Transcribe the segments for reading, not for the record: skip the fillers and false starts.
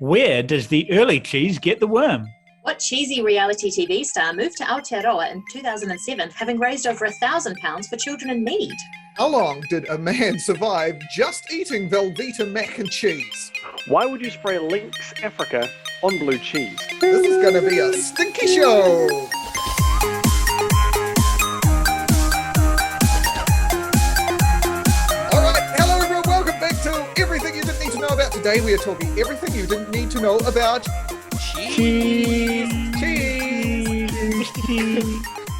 Where does the early cheese get the worm? What cheesy reality TV star moved to Aotearoa in 2007, having raised over £1,000 for children in need? How long did a man survive just eating Valveeta mac and cheese? Why would you spray Lynx Africa on blue cheese? This is going to be a stinky show! Alright, hello everyone, welcome back to Everything You Didn't Need to Know About. Today we are talking everything you didn't need to know about cheese.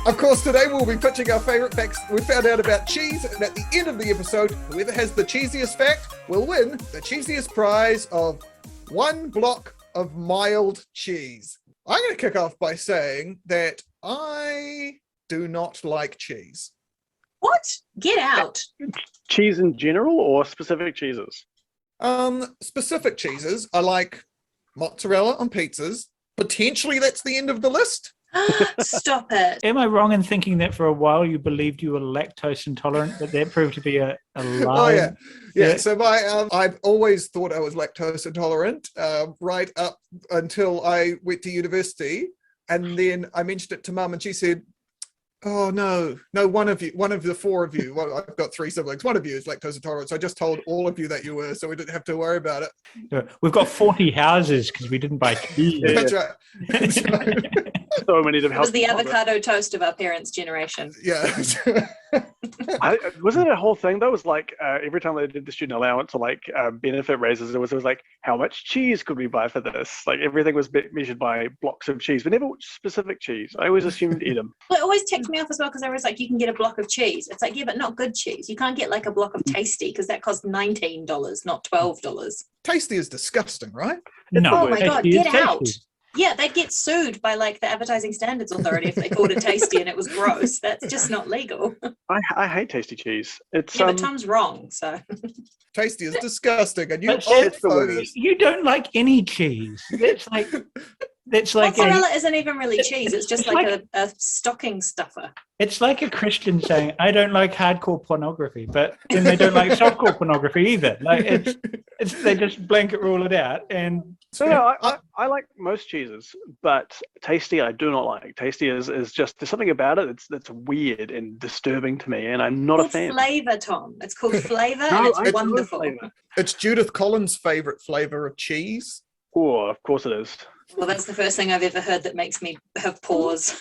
Of course, today we'll be pitching our favourite facts we found out about cheese, and at the end of the episode, whoever has the cheesiest fact will win the cheesiest prize of 1 block of mild cheese. I'm going to kick off by saying that I do not like cheese. What? Get out. Cheese in general or specific cheeses? Specific cheeses, I like mozzarella on pizzas. Potentially that's the end of the list. Stop it. Am I wrong in thinking that for a while you believed you were lactose intolerant, but that proved to be a lie? Oh yeah. So I've always thought I was lactose intolerant, right up until I went to university, and then I mentioned it to Mum, and she said, "Oh no, one of the four of you. Well, I've got 3 siblings. One of you is lactose intolerant, so I just told all of you that you were, so we didn't have to worry about it." Yeah, we've got 40 houses because we didn't buy cheese. That's right. So many different. It was the avocado toast of our parents' generation. Yeah. Wasn't it a whole thing? That was like every time they did the student allowance or like benefit raises, it was like, how much cheese could we buy for this? Like everything was measured by blocks of cheese, but never specific cheese. I always assumed eat them. Well, it always ticked me off as well because I was like, you can get a block of cheese. It's like, yeah, but not good cheese. You can't get like a block of Tasty because that costs $19, not $12. Tasty is disgusting, right? No, Oh my God, Tasty is get out. tasty. Yeah, they'd get sued by like the Advertising Standards Authority if they called it Tasty and it was gross. That's just not legal. I hate tasty cheese. It's Yeah, but Tom's wrong, so. Tasty is disgusting, and you But old it's the worst. folks. You don't like any cheese. That's like Mozzarella isn't even really cheese. It's just it's like a stocking stuffer. it's like a Christian saying, "I don't like hardcore pornography," but then they don't like softcore pornography either. Like it's they just blanket rule it out. And No, I like most cheeses, but Tasty I do not like. Tasty is just, there's something about it that's weird and disturbing to me, and I'm not a It's fan. flavour, Tom. It's called flavour No, and it's I love wonderful. flavour. It's Judith Collins' favorite flavor of cheese. Oh, of course it is. Well, that's the first thing I've ever heard that makes me have pause.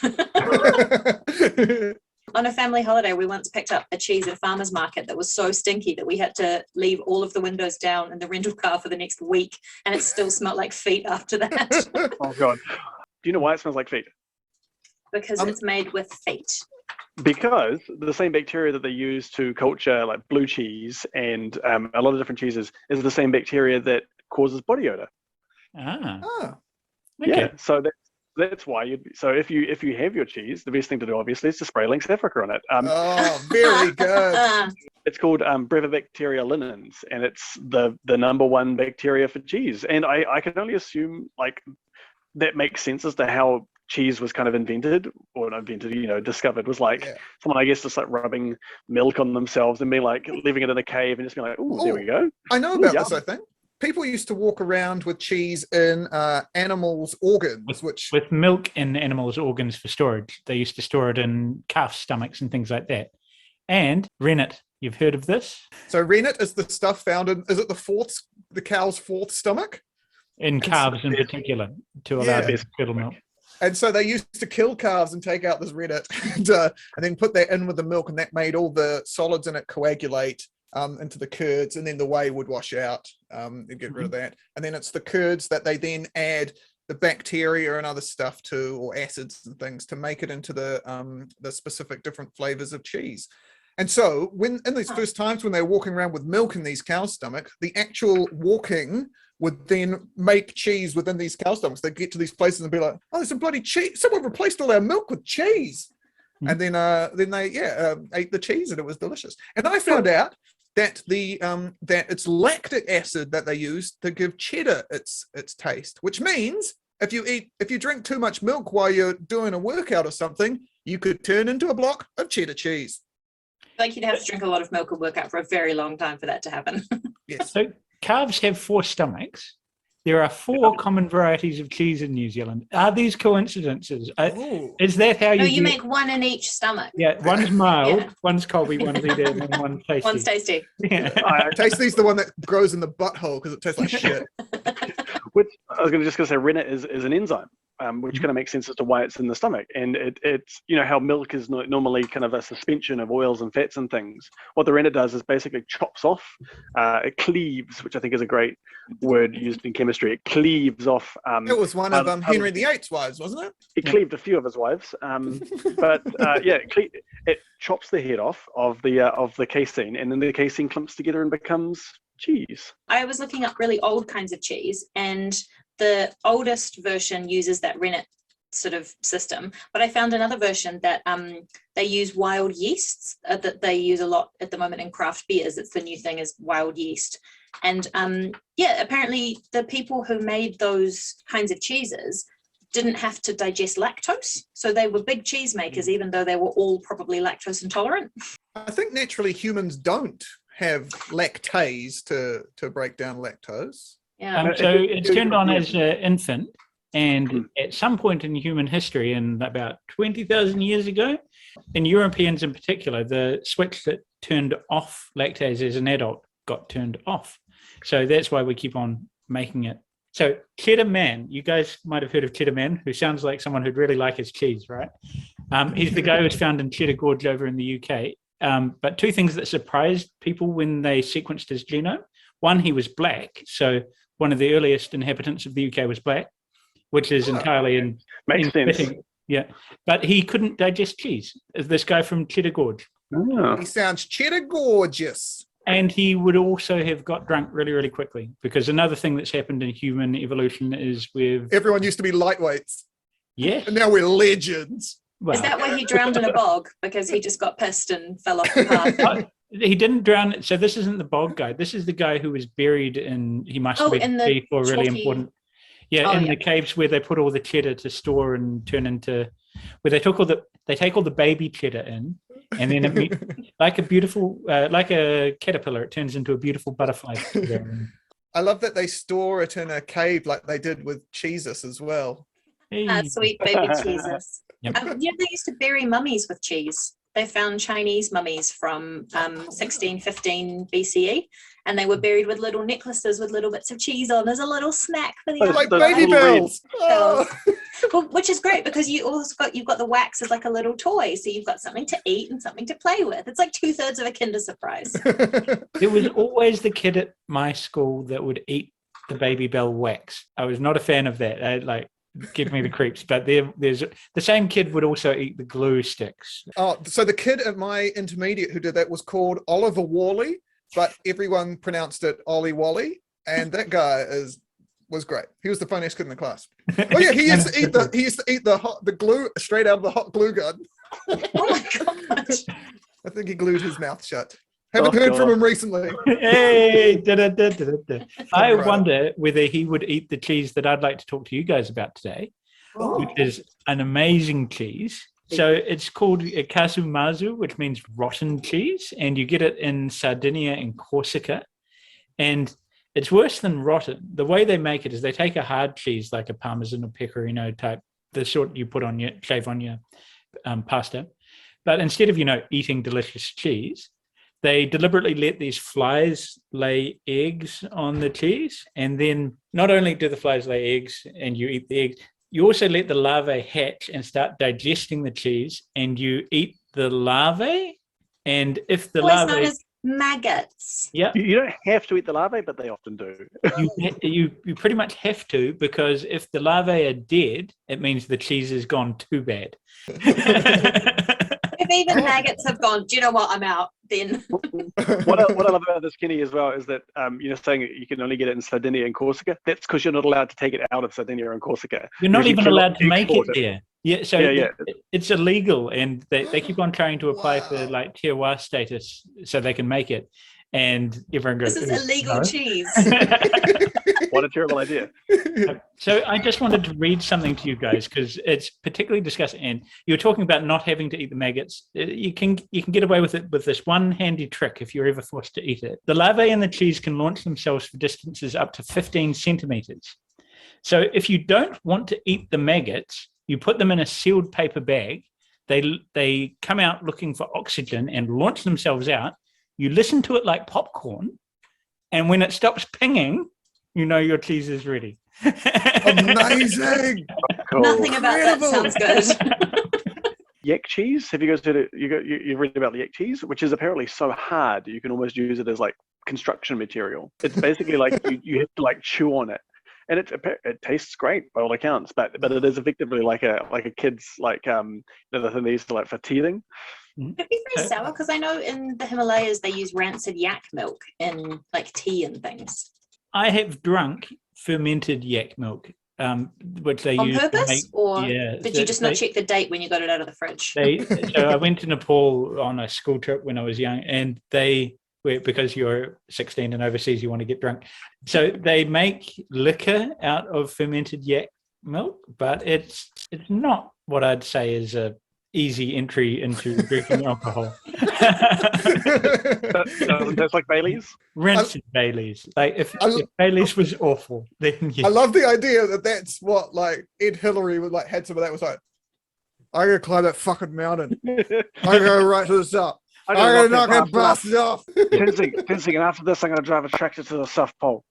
On a family holiday, we once picked up a cheese at farmer's market that was so stinky that we had to leave all of the windows down in the rental car for the next week, and it still smelled like feet after that Oh God. Do you know why it smells like feet? because it's made with feet. Because the same bacteria that they use to culture like blue cheese and a lot of different cheeses is the same bacteria that causes body odor. Oh. okay. Yeah, so that's why so if you have your cheese, the best thing to do obviously is to spray Lynx Africa on it. Oh, very good. It's called Brevibacteria linens, and it's the number one bacteria for cheese. And I can only assume like that makes sense as to how cheese was kind of invented, or not invented, discovered. Was like someone, I guess, just like rubbing milk on themselves and being like leaving it in a cave and just being like, oh, there we go. I know about Ooh, this, I think. People used to walk around with cheese in animals' organs, With milk in animals' organs for storage. They used to store it in calf stomachs and things like that. And rennet, you've heard of this? So rennet is the stuff found in, is it the cow's fourth stomach? In calves in particular, to allow them to curdle milk. And so they used to kill calves and take out this rennet and then put that in with the milk, and that made all the solids in it coagulate into the curds, and then the whey would wash out and get rid of that. And then it's the curds that they then add the bacteria and other stuff to, or acids and things, to make it into the specific different flavors of cheese. And so when in these first times when they're walking around with milk in these cow stomach, the actual walking would then make cheese within these cow stomachs. They'd get to these places and be like, oh, there's some bloody cheese. Someone replaced all our milk with cheese. And then they ate the cheese, and it was delicious. And I found out that that it's lactic acid that they use to give cheddar its taste, which means if you drink too much milk while you're doing a workout or something, you could turn into a block of cheddar cheese. I think you'd have to drink a lot of milk and work out for a very long time for that to happen. Yes. So calves have 4 stomachs. there are 4 common varieties of cheese in New Zealand. Are these coincidences? Oh. Is that how No, you you get- make one in each stomach. Yeah, one's mild, Yeah. one's Colby, one's Eden, and one's tasty. One's tasty. Yeah. Tasty's the one that grows in the butthole because it tastes like shit. Which I was just going to say, rennet is an enzyme, which kind of makes sense as to why it's in the stomach. And it's how milk is normally kind of a suspension of oils and fats and things. What the rennet does is basically chops off, it cleaves, which I think is a great word used in chemistry. It cleaves off. It was one of Henry VIII's wives, wasn't it? It cleaved a few of his wives, but it chops the head off of the casein, and then the casein clumps together and becomes cheese. I was looking up really old kinds of cheese, and the oldest version uses that rennet sort of system. But I found another version that they use wild yeasts that they use a lot at the moment in craft beers. It's the new thing, is wild yeast. And apparently the people who made those kinds of cheeses didn't have to digest lactose. So they were big cheese makers, even though they were all probably lactose intolerant. I think naturally humans don't have lactase to break down lactose. Yeah. So it's turned on as an infant, and at some point in human history, in about 20,000 years ago, in Europeans in particular, the switch that turned off lactase as an adult got turned off. So that's why we keep on making it. So Cheddar Man, you guys might have heard of Cheddar Man, who sounds like someone who'd really like his cheese, right? He's the guy who's found in Cheddar Gorge over in the UK. But 2 things that surprised people when they sequenced his genome. One, he was black. So one of the earliest inhabitants of the UK was black, which is entirely Makes sense. Yeah, but he couldn't digest cheese. This guy from Cheddar Gorge. Oh. He sounds cheddar gorgeous. And he would also have got drunk really, really quickly, because another thing that's happened in human evolution is Everyone used to be lightweights, yeah. and now we're legends. Well, Is that why he drowned in a bog? Because he just got pissed and fell off the path? he didn't drown. So this isn't the bog guy. This is the guy who was buried in. He must have in been the deep or really chalky- important. Yeah, in the caves where they put all the cheddar to store and turn into, where they take all the baby cheddar in, and then like a caterpillar, it turns into a beautiful butterfly. I love that they store it in a cave like they did with Jesus as well. Hey. Sweet baby cheeses. Yep. They used to bury mummies with cheese. They found Chinese mummies from 1615 BCE, and they were buried with little necklaces with little bits of cheese on as a little snack for the Like the baby little bells. Oh. Well, which is great because you've got the wax as like a little toy, so you've got something to eat and something to play with. It's like 2/3 of a Kinder Surprise. There was always the kid at my school that would eat the baby bell wax. I was not a fan of that. Give me the creeps. But there's the same kid would also eat the glue sticks. Oh, so the kid at my intermediate who did that was called Oliver Worley, but everyone pronounced it Ollie Wally, and that guy was great. He was the funniest kid in the class. Oh yeah, he used to eat the glue straight out of the hot glue gun. Oh my gosh. I think he glued his mouth shut. Haven't heard from him recently. Hey, I Right. wonder whether he would eat the cheese that I'd like to talk to you guys about today, which is an amazing cheese. So it's called a kasumazu, which means rotten cheese, and you get it in Sardinia and Corsica. And it's worse than rotten. The way they make it is they take a hard cheese like a Parmesan or Pecorino type, the sort you put on shave on your pasta. But instead of, eating delicious cheese, they deliberately let these flies lay eggs on the cheese. And then not only do the flies lay eggs and you eat the eggs, you also let the larvae hatch and start digesting the cheese, and you eat the larvae. And if the Always known larvae... as maggots. Yeah, You don't have to eat the larvae, but they often do. you pretty much have to, because if the larvae are dead, it means the cheese has gone too bad. If even maggots have gone, do you know what? I'm out. Then What I love about this, Kenny, as well, is that saying you can only get it in Sardinia and Corsica. That's because you're not allowed to take it out of Sardinia and Corsica. You're not Because you even cannot allowed to make it export there. Yeah, so it's illegal, and they keep on trying to apply for like terroir status so they can make it. And everyone goes, This is illegal no. cheese. What a terrible idea. So I just wanted to read something to you guys because it's particularly disgusting. And you were talking about not having to eat the maggots. You can get away with it with this one handy trick if you're ever forced to eat it. The larvae in the cheese can launch themselves for distances up to 15 centimeters. So if you don't want to eat the maggots, you put them in a sealed paper bag. They come out looking for oxygen and launch themselves out. You listen to it like popcorn, and when it stops pinging, you know your cheese is ready. Amazing. Cool. Nothing about that sounds good. Yak cheese. Have you guys heard it? You read about the yak cheese, which is apparently so hard you can almost use it as like construction material. It's basically like you have to like chew on it, and it tastes great by all accounts. But it is effectively like a kid's like the thing they use to like for teething. It'd be very sour because I know in the Himalayas they use rancid yak milk in like tea and things. I have drunk fermented yak milk, which they On use to purpose, make, or yeah, did you just not check the date when you got it out of the fridge? So I went to Nepal on a school trip when I was young, and because you're 16 and overseas, you want to get drunk. So they make liquor out of fermented yak milk, but it's not what I'd say is a easy entry into drinking alcohol. That's like Bailey's. Rancid Bailey's. Like if Bailey's was awful, then yes. I love the idea that that's what like Ed Hillary would like had some of that was like, I gotta climb that fucking mountain. I gotta right to the top. I gotta knock that bastard off. Tenzing, and after this I'm gonna drive a tractor to the South Pole.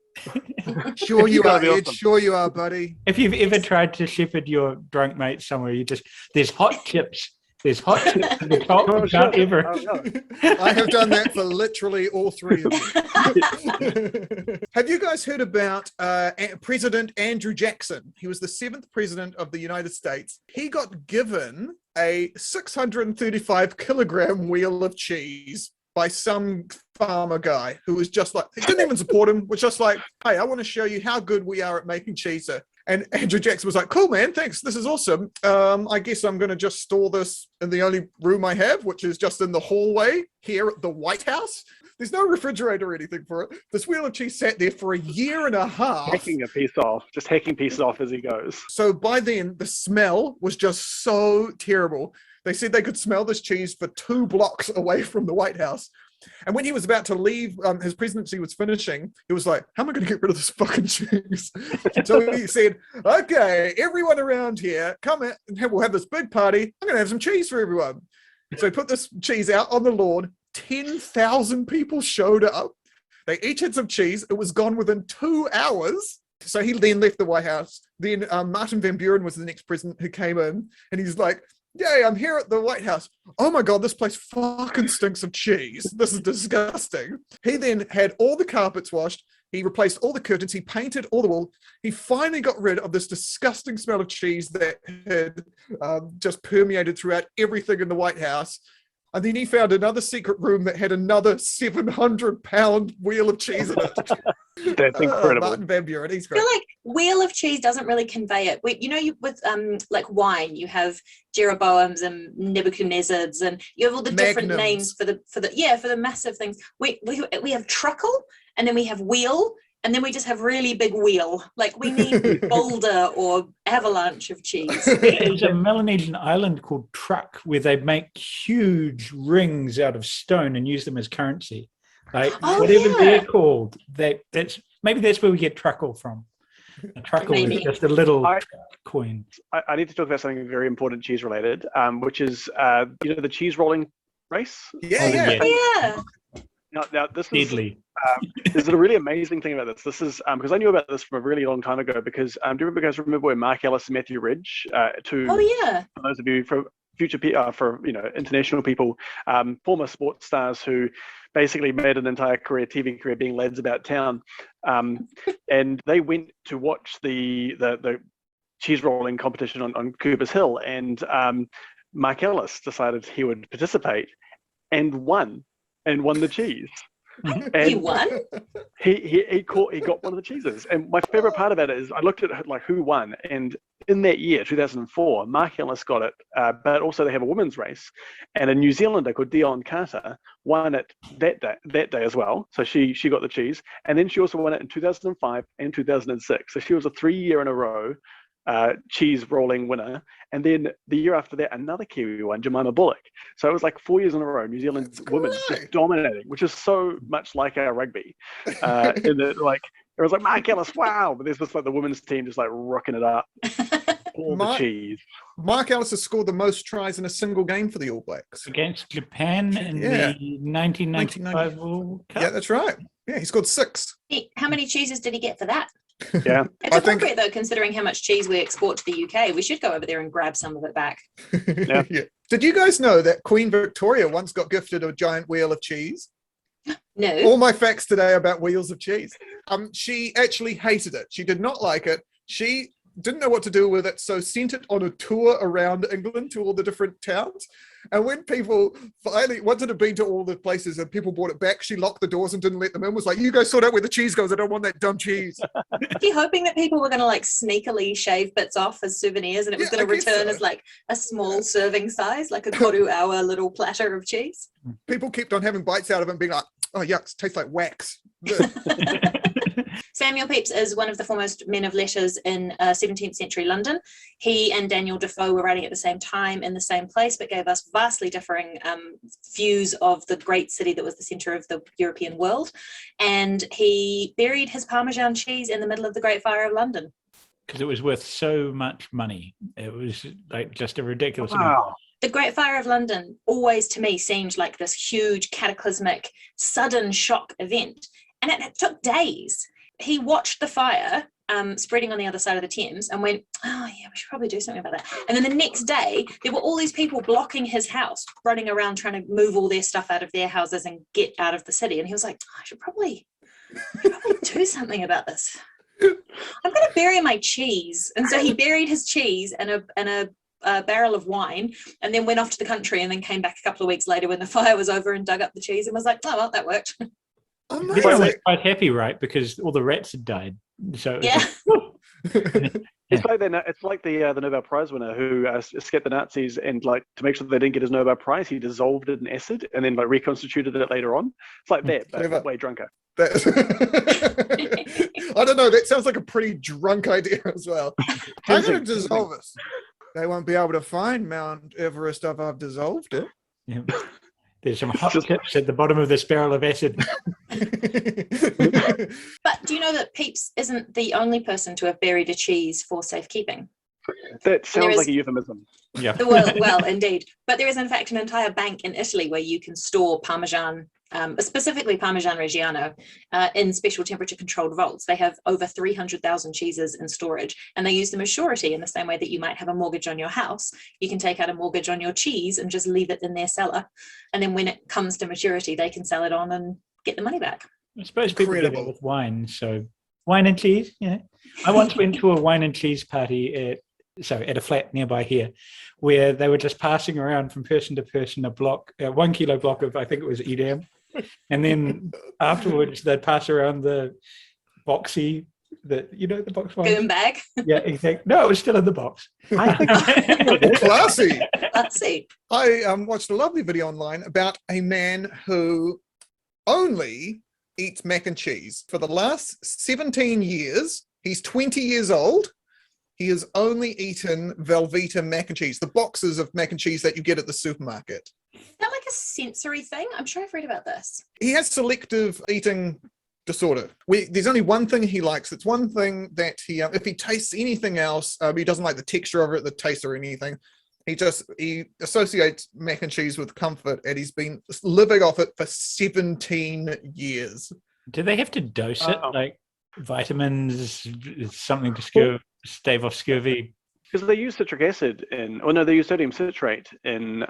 Sure you are, Ed. Awesome. Sure you are, buddy. If you've ever tried to shepherd your drunk mate somewhere, there's hot chips. There's hot chips at the top. Oh, You can't sure. ever. Oh, no. I have done that for literally all three of you. Have you guys heard about President Andrew Jackson? He was the 7th president of the United States. He got given a 635 kilogram wheel of cheese by some farmer guy who was just like, he didn't even support him, was just like, hey, I want to show you how good we are at making cheese. Sir. And Andrew Jackson was like, cool, man, thanks. This is awesome. I guess I'm going to just store this in the only room I have, which is just in the hallway here at the White House. There's no refrigerator or anything for it. This wheel of cheese sat there for a year and a half. Hacking pieces off as he goes. So by then, the smell was just so terrible. They said they could smell this cheese for 2 blocks away from the White House. And when he was about to leave, his presidency was finishing, he was like, how am I going to get rid of this fucking cheese? So he said, okay, everyone around here, come in and we'll have this big party. I'm going to have some cheese for everyone. So he put this cheese out on the lawn. 10,000 people showed up. They each had some cheese. It was gone within 2 hours. So he then left the White House. Then Martin Van Buren was the next president who came in, and he's like, yay, I'm here at the White House. Oh my God, this place fucking stinks of cheese. This is disgusting. He then had all the carpets washed. He replaced all the curtains. He painted all the wall. He finally got rid of this disgusting smell of cheese that had just permeated throughout everything in the White House. And then he found another secret room that had another 700-pound wheel of cheese in it. That's incredible. Martin Van Buren, he's I great. feel like wheel of cheese doesn't really convey it. With like wine, you have Jeroboams and Nebuchadnezzars, and you have all the different names for the massive things. We have truckle, and then we have wheel, and then we just have really big wheel. Like we need boulder or avalanche of cheese. There's a Melanesian island called Truck where they make huge rings out of stone and use them as currency. Like whatever they're called, that's maybe that's where we get truckle from. A truckle is just a little coin. I need to talk about something very important cheese related, which is the cheese rolling race. Yeah. Now this Deadly. There's a really amazing thing about this. This is because I knew about this from a really long time ago. Because do you guys remember where Mark Ellis and Matthew Ridge, for those of you for future for international people, former sports stars who basically made an entire TV career being lads about town, and they went to watch the cheese rolling competition on Cooper's Hill, and Mark Ellis decided he would participate and won the cheese. He And won. he got one of the cheeses. And my favorite part about it is I looked at like who won, and in that year, 2004, Mark Ellis got it, but also they have a women's race, and a New Zealander called Dion Carter won it that day as well. So she got the cheese, and then she also won it in 2005 and 2006. So she was a 3-year in a row cheese rolling winner. And then the year after that, another Kiwi won, Jemima Bullock. So it was like 4 years in a row, New Zealand women just dominating, which is so much like our rugby. In that, like, it was like Mark Ellis, wow, but there's just like the women's team just like rocking it up. All the cheese. Mark Ellis has scored the most tries in a single game for the All Blacks. Against Japan in the 1995 World Cup. Yeah, that's right. Yeah, he scored 6. How many cheeses did he get for that? Yeah. It's appropriate though, considering how much cheese we export to the UK. We should go over there and grab some of it back. Yeah. Did you guys know that Queen Victoria once got gifted a giant wheel of cheese? No. All my facts today about wheels of cheese. She actually hated it. She did not like it. She didn't know what to do with it, so sent it on a tour around England to all the different towns. And when people finally, once it had been to all the places and people brought it back, she locked the doors and didn't let them in. Was like, you guys sort out where the cheese goes. I don't want that dumb cheese. Are you hoping that people were going to like sneakily shave bits off as souvenirs, and it was going to return as like a small serving size, like a koru-awa little platter of cheese? People kept on having bites out of it and being like, oh, yuck, it tastes like wax. Samuel Pepys is one of the foremost men of letters in 17th century London. He and Daniel Defoe were writing at the same time in the same place, but gave us vastly differing views of the great city that was the centre of the European world. And he buried his Parmesan cheese in the middle of the Great Fire of London. Because it was worth so much money. It was like just a ridiculous amount. Wow. The Great Fire of London always to me seemed like this huge cataclysmic sudden shock event. And it took days. He watched the fire spreading on the other side of the Thames and went, oh yeah, we should probably do something about that. And then the next day, there were all these people blocking his house, running around trying to move all their stuff out of their houses and get out of the city. And he was like, I should probably do something about this. I'm going to bury my cheese. And so he buried his cheese in a barrel of wine, and then went off to the country, and then came back a couple of weeks later when the fire was over and dug up the cheese and was like, oh, well, that worked. Everyone was quite happy, right? Because all the rats had died. So yeah. It's like it's like the Nobel Prize winner who escaped the Nazis, and like to make sure that they didn't get his Nobel Prize, he dissolved it in acid and then like reconstituted it later on. It's like that, but way drunker. I don't know. That sounds like a pretty drunk idea as well. I'm going to dissolve this. They won't be able to find Mount Everest if I've dissolved it. Yeah. There's some hot tips at the bottom of this barrel of acid. But do you know that Pepys isn't the only person to have buried a cheese for safekeeping? That sounds like a euphemism. Yeah. Well, indeed. But there is, in fact, an entire bank in Italy where you can store Parmesan, specifically Parmesan Reggiano, in special temperature-controlled vaults. They have over 300,000 cheeses in storage, and they use them as surety in the same way that you might have a mortgage on your house. You can take out a mortgage on your cheese and just leave it in their cellar. And then when it comes to maturity, they can sell it on and get the money back. I suppose people do that with wine. So wine and cheese, yeah. I once went to a wine and cheese party at a flat nearby here, where they were just passing around from person to person a 1 kilo block of, I think it was Edam. And then afterwards, they'd pass around the boxy, the box wine? Goon bag. Yeah, exactly. No, it was still in the box. Classy. Classy. I watched a lovely video online about a man who only eats mac and cheese. For the last 17 years, he's 20 years old. He has only eaten Valveeta mac and cheese, the boxes of mac and cheese that you get at the supermarket. Is that like a sensory thing? I'm sure I've read about this. He has selective eating disorder. There's only one thing he likes. It's one thing that if he tastes anything else, he doesn't like the texture of it, the taste or anything. He associates mac and cheese with comfort, and he's been living off it for 17 years. Do they have to dose it, like vitamins, something to stave off scurvy? Because they use citric acid they use sodium citrate in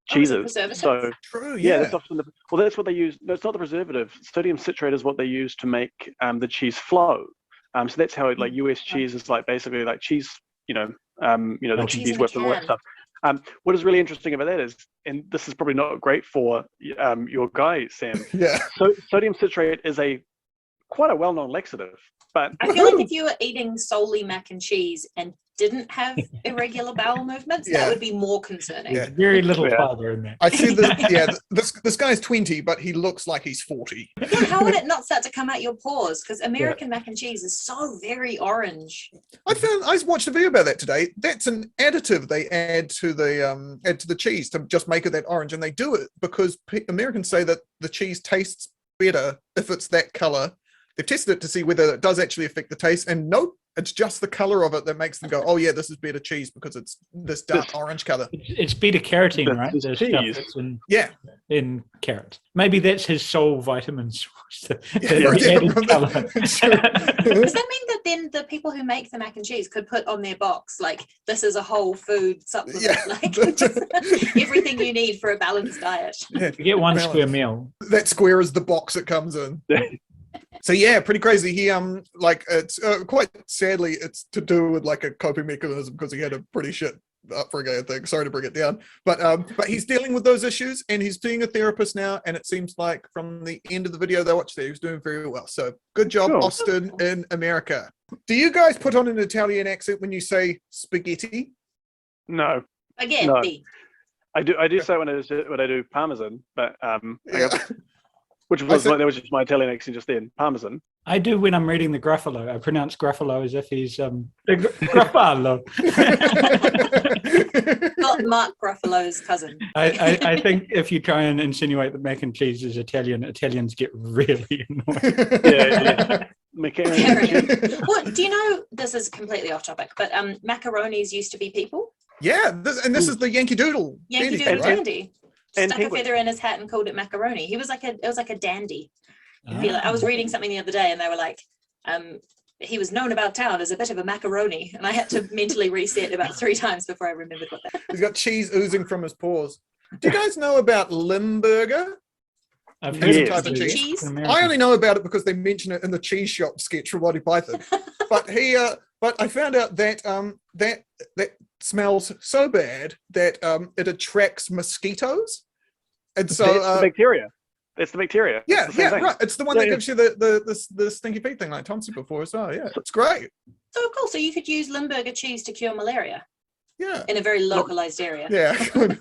cheeses. So true, yeah. That's often that's what they use. No, it's not the preservative. Sodium citrate is what they use to make the cheese flow. So that's how like US cheese is like basically like cheese, the cheese whip and all that stuff. What is really interesting about that is, and this is probably not great for your guy, Sam. Yeah. So sodium citrate is quite a well-known laxative, but I feel like if you were eating solely mac and cheese and didn't have irregular bowel movements, Yeah. that would be more concerning. Yeah. Very little Yeah. fiber in there. I see that. Yeah, this guy's 20, but he looks like he's 40. Yeah, how would it not start to come out your pores? Because American mac and cheese is so very orange. I watched a video about that today. That's an additive they add to the cheese to just make it that orange, and they do it because Americans say that the cheese tastes better if it's that color. They've tested it to see whether it does actually affect the taste, and nope, it's just the color of it that makes them go, oh yeah, this is better cheese because it's this dark orange color. It's beta carotene, right? This The cheese. stuff that's in, Yeah. in carrot. Maybe that's his sole vitamin source. The Yeah, added right. colour. Does that mean that then the people who make the mac and cheese could put on their box, like, this is a whole food supplement, Yeah. like just everything you need for a balanced diet? Yeah. You get one Balance. square meal. That square is the box it comes in. So yeah, pretty crazy. He like it's quite sadly it's to do with like a coping mechanism because he had a pretty shit upbringing, I think. Sorry to bring it down, but he's dealing with those issues and he's being a therapist now. And it seems like from the end of the video they watched there, he was doing very well. So good job, Cool. Austin in America. Do you guys put on an Italian accent when you say spaghetti? no, Again, No. I do say when I do parmesan, but Yeah. which was that was just my Italian accent just then, parmesan. I do when I'm reading the Gruffalo. I pronounce Gruffalo as if he's Gruffalo. not Mark Ruffalo's cousin. I think if you try and insinuate that mac and cheese is Italian, Italians get really annoyed. Yeah. Mechanic. Well, do you know, this is completely off topic, but macaronis used to be people. Yeah, this is the Yankee Doodle. Yankee dandy Doodle thing, right? dandy. And Stuck a penguin. feather in his hat and called it macaroni. It was like a dandy. Ah. I was reading something the other day and they were like, he was known about town as a bit of a macaroni, and I had to mentally reset about 3 times before I remembered what that. He's got cheese oozing from his pores. Do you guys know about Limburger? I've Here's heard a type of it. cheese. Cheese? In America. I only know about it because they mention it in the cheese shop sketch from Monty Python. But but I found out that that smells so bad that it attracts mosquitoes, and so That's the bacteria. It's the bacteria. yeah, It's the same thing. right. It's the one Yeah, that yeah. gives you the stinky feet thing, like Tom said before. So yeah, it's great. So cool. So you could use Limburger cheese to cure malaria Yeah, in a very localized area. yeah, And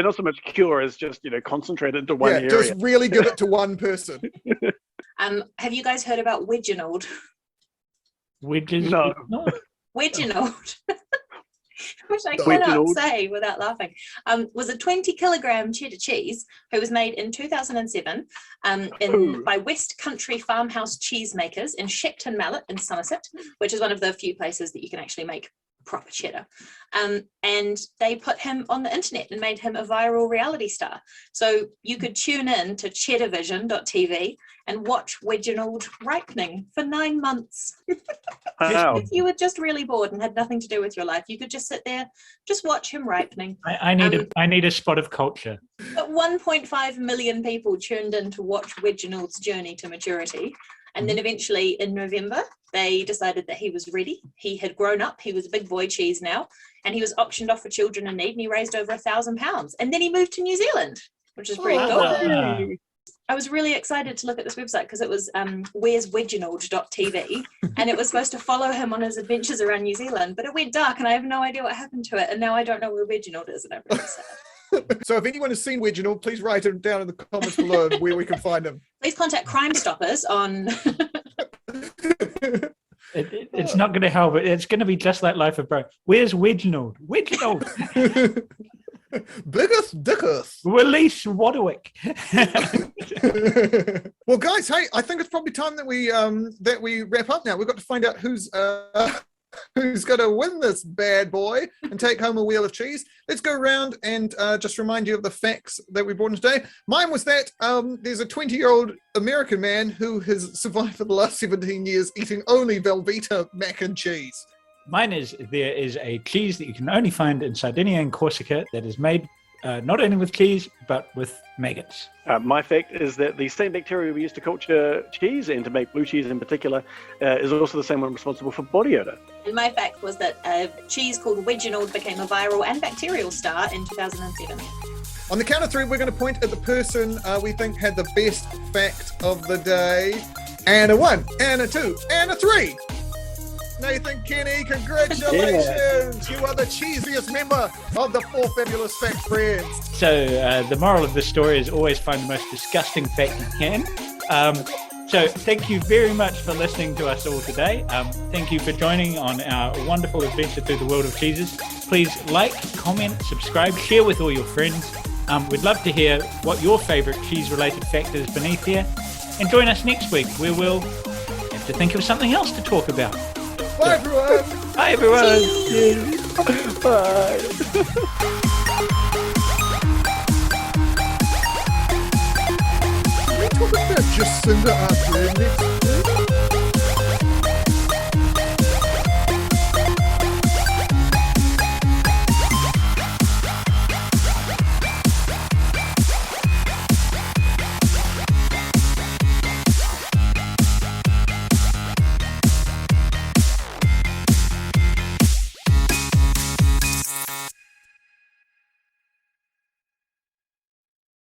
not so much cure as just concentrated into one yeah. area. Just really give it to one person. Have you guys heard about Reginald? Wedges? No. Reginald, which I No. cannot Reginald. say without laughing, was a 20-kilogram cheddar cheese who was made in 2007 by West Country Farmhouse Cheesemakers in Shepton Mallet in Somerset, which is one of the few places that you can actually make proper cheddar. And they put him on the internet and made him a viral reality star. So you could tune in to cheddarvision.tv and watch Reginald ripening for 9 months. Wow. If you were just really bored and had nothing to do with your life, you could just sit there, just watch him ripening. I need a spot of culture. But 1.5 million people tuned in to watch Reginald's journey to maturity. And then eventually in November, they decided that he was ready. He had grown up. He was a big boy cheese now. And he was auctioned off for children in need. And he raised over £1,000. And then he moved to New Zealand, which is pretty cool. Ah. I was really excited to look at this website because it was where's Reginald.tv, and it was supposed to follow him on his adventures around New Zealand, but it went dark and I have no idea what happened to it, and now I don't know where Reginald is, and I'm really sad. So if anyone has seen Reginald, please write him down in the comments below where we can find him. Please contact Crime Stoppers on. It's not going to help. It's going to be just like Life of Brian. Where's Reginald? Reginald! Biggest dickest. Release Wadwick. Well, guys, hey, I think it's probably time that we wrap up now. We've got to find out who's going to win this bad boy and take home a wheel of cheese. Let's go around and just remind you of the facts that we brought in today. Mine was that there's a 20-year-old American man who has survived for the last 17 years eating only Valveeta mac and cheese. Mine is there is a cheese that you can only find in Sardinia and Corsica that is made not only with cheese, but with maggots. My fact is that the same bacteria we use to culture cheese and to make blue cheese in particular is also the same one responsible for body odor. And my fact was that a cheese called Reginald became a viral and bacterial star in 2007. On the count of three, we're going to point at the person we think had the best fact of the day. And a 1, and a 2, and a 3. Nathan Kenny, congratulations! You are the cheesiest member of the 4 Fabulous Fact Friends. So the moral of the story is always find the most disgusting fact you can. So thank you very much for listening to us all today. Thank you for joining on our wonderful adventure through the world of cheeses. Please like, comment, subscribe, share with all your friends. We'd love to hear what your favourite cheese-related fact is beneath here. And join us next week where we'll have to think of something else to talk about. Bye, everyone. Bye, everyone. Bye. Can we talk about Jacinda Ardern next week?